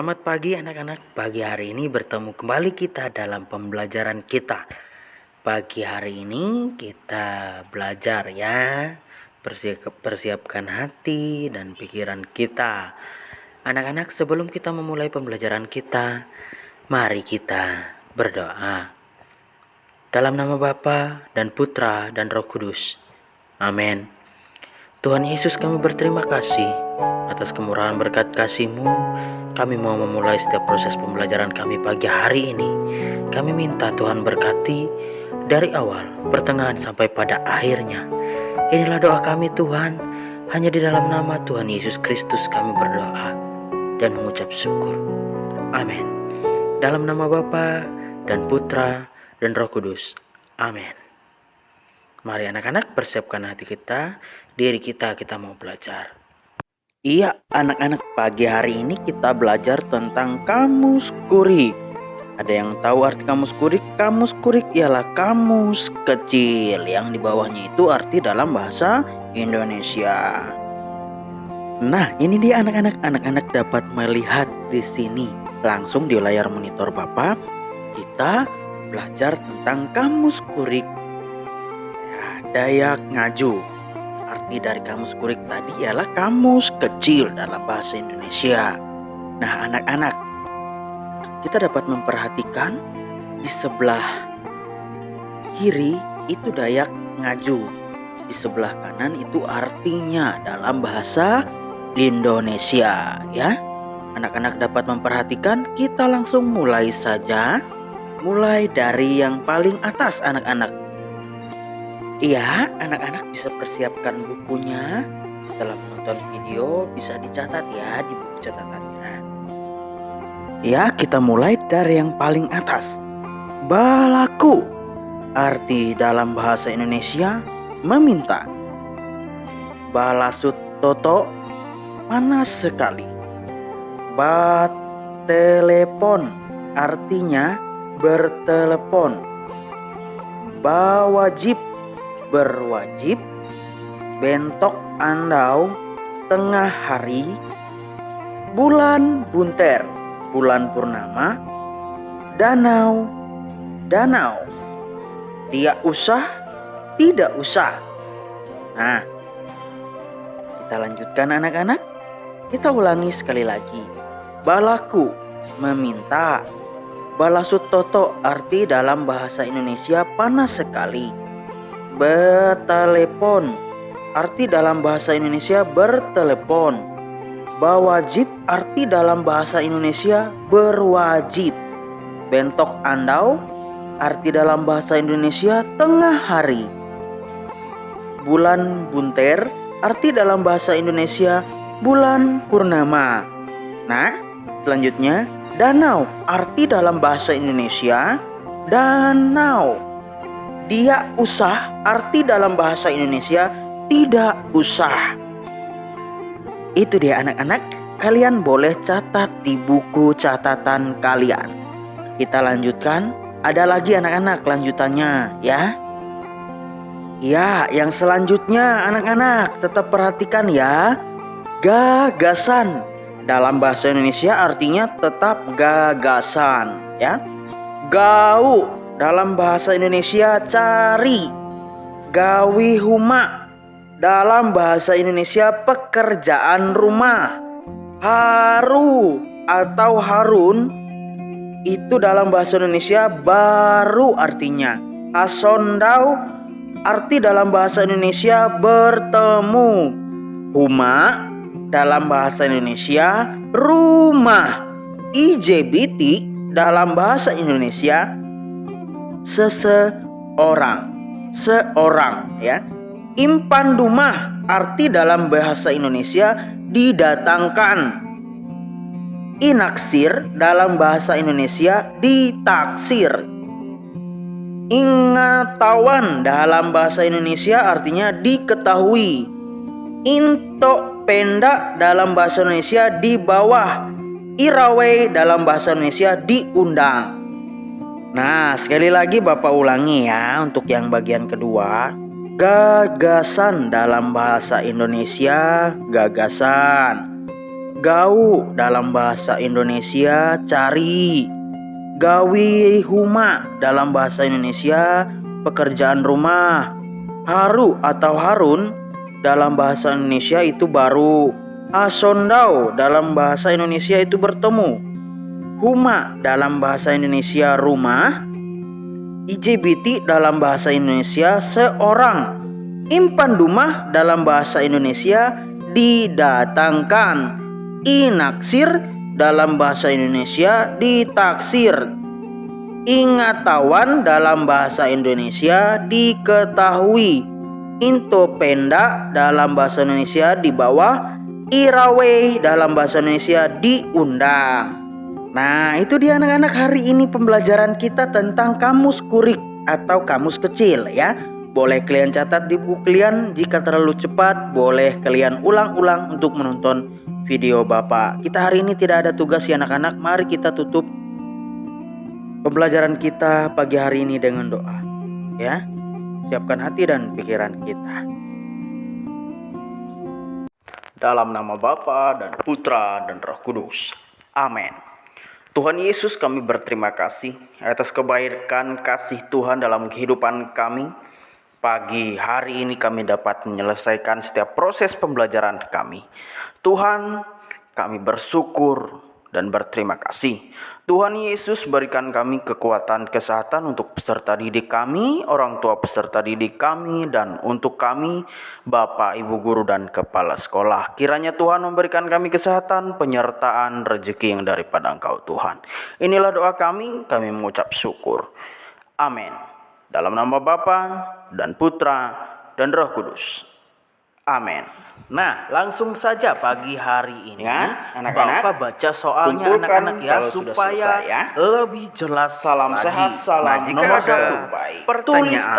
Selamat pagi anak-anak. Pagi hari ini bertemu kembali kita dalam pembelajaran kita. Pagi hari ini kita belajar ya. Persiapkan hati dan pikiran kita. Anak-anak, sebelum kita memulai pembelajaran kita, mari kita berdoa. Dalam nama Bapa dan Putra dan Roh Kudus. Amin. Tuhan Yesus, kami berterima kasih atas kemurahan berkat kasih-Mu. Kami mau memulai setiap proses pembelajaran kami pagi hari ini. Kami minta Tuhan berkati dari awal, pertengahan sampai pada akhirnya. Inilah doa kami Tuhan. Hanya di dalam nama Tuhan Yesus Kristus kami berdoa dan mengucap syukur. Amin. Dalam nama Bapa dan Putra dan Roh Kudus. Amin. Mari anak-anak persiapkan hati kita, diri kita mau belajar. Iya anak-anak, pagi hari ini kita belajar tentang kamus kurik. Ada yang tahu arti kamus kurik? Kamus kurik ialah kamus kecil yang di bawahnya itu arti dalam bahasa Indonesia. Nah, ini dia anak-anak dapat melihat di sini langsung di layar monitor Bapak. Kita belajar tentang kamus kurik Dayak Ngaju. Arti dari kamus kurik tadi ialah kamus kecil dalam bahasa Indonesia. Nah anak-anak, kita dapat memperhatikan di sebelah kiri itu Dayak Ngaju, di sebelah kanan itu artinya dalam bahasa Indonesia ya. Anak-anak dapat memperhatikan. Kita langsung mulai saja. Mulai dari yang paling atas anak-anak. Iya, anak-anak bisa persiapkan bukunya. Setelah menonton video bisa dicatat ya di buku catatannya. Ya, kita mulai dari yang paling atas. Balaku. Arti dalam bahasa Indonesia meminta. Balasut toto, panas sekali. Batelepon, artinya bertelepon. Bawajib, berwajib. Bentok andau, tengah hari. Bulan bunter, bulan purnama. Danau, danau. Tidak usah, tidak usah. Nah, kita lanjutkan anak-anak. Kita ulangi sekali lagi. Balaku, meminta. Balasut toto, arti dalam bahasa Indonesia panas sekali. Betelepon, arti dalam bahasa Indonesia bertelepon. Bawajib, arti dalam bahasa Indonesia berwajib. Bentok andau, arti dalam bahasa Indonesia tengah hari. Bulan bunter, arti dalam bahasa Indonesia bulan purnama. Nah, selanjutnya danau, arti dalam bahasa Indonesia danau. Dia usah, arti dalam bahasa Indonesia tidak usah. Itu dia anak-anak. Kalian boleh catat di buku catatan kalian. Kita lanjutkan. Ada lagi anak-anak lanjutannya ya. Ya, yang selanjutnya anak-anak tetap perhatikan ya. Gagasan. Dalam bahasa Indonesia artinya tetap gagasan ya. Gau, dalam bahasa Indonesia cari. Gawi huma, dalam bahasa Indonesia pekerjaan rumah. Haru atau harun, itu dalam bahasa Indonesia baru artinya. Asondau, arti dalam bahasa Indonesia bertemu. Huma, dalam bahasa Indonesia rumah. IJBT dalam bahasa Indonesia seseorang, seorang ya. Impan dumah, arti dalam bahasa Indonesia didatangkan. Inaksir dalam bahasa Indonesia ditaksir. Ingatawan dalam bahasa Indonesia artinya diketahui. Into penda dalam bahasa Indonesia di bawah. Irawe dalam bahasa Indonesia diundang. Nah, sekali lagi Bapak ulangi ya untuk yang bagian kedua. Gagasan dalam bahasa Indonesia gagasan. Gau dalam bahasa Indonesia cari. Gawi huma dalam bahasa Indonesia pekerjaan rumah. Haru atau harun dalam bahasa Indonesia itu baru. Asondau dalam bahasa Indonesia itu bertemu. Huma dalam bahasa Indonesia rumah. IJBT dalam bahasa Indonesia seorang. Impan dumah dalam bahasa Indonesia didatangkan. Inaksir dalam bahasa Indonesia ditaksir. Ingatawan dalam bahasa Indonesia diketahui. Intopenda dalam bahasa Indonesia di bawah. Irawe dalam bahasa Indonesia diundang. Nah, itu dia anak-anak, hari ini pembelajaran kita tentang kamus kurik atau kamus kecil ya. Boleh kalian catat di buku kalian, jika terlalu cepat boleh kalian ulang-ulang untuk menonton video Bapak. Kita hari ini tidak ada tugas ya anak-anak. Mari kita tutup pembelajaran kita pagi hari ini dengan doa. Ya, siapkan hati dan pikiran kita. Dalam nama Bapa dan Putra dan Roh Kudus. Amin. Tuhan Yesus, kami berterima kasih atas kebaikan kasih Tuhan dalam kehidupan kami. Pagi hari ini kami dapat menyelesaikan setiap proses pembelajaran kami. Tuhan, kami bersyukur dan berterima kasih. Tuhan Yesus, berikan kami kekuatan kesehatan untuk peserta didik kami, orang tua peserta didik kami, dan untuk kami, Bapak, Ibu Guru, dan Kepala Sekolah. Kiranya Tuhan memberikan kami kesehatan, penyertaan, rezeki yang daripada Engkau Tuhan. Inilah doa kami mengucap syukur. Amin. Dalam nama Bapa dan Putra dan Roh Kudus. Amin. Nah, langsung saja pagi hari ini ya, anak-anak, Bapak baca soalnya anak-anak ya, supaya selesai, ya. lebih jelas. Salam lagi. sehat, salam nah, jika nomor ada 1. Baik. pertanyaan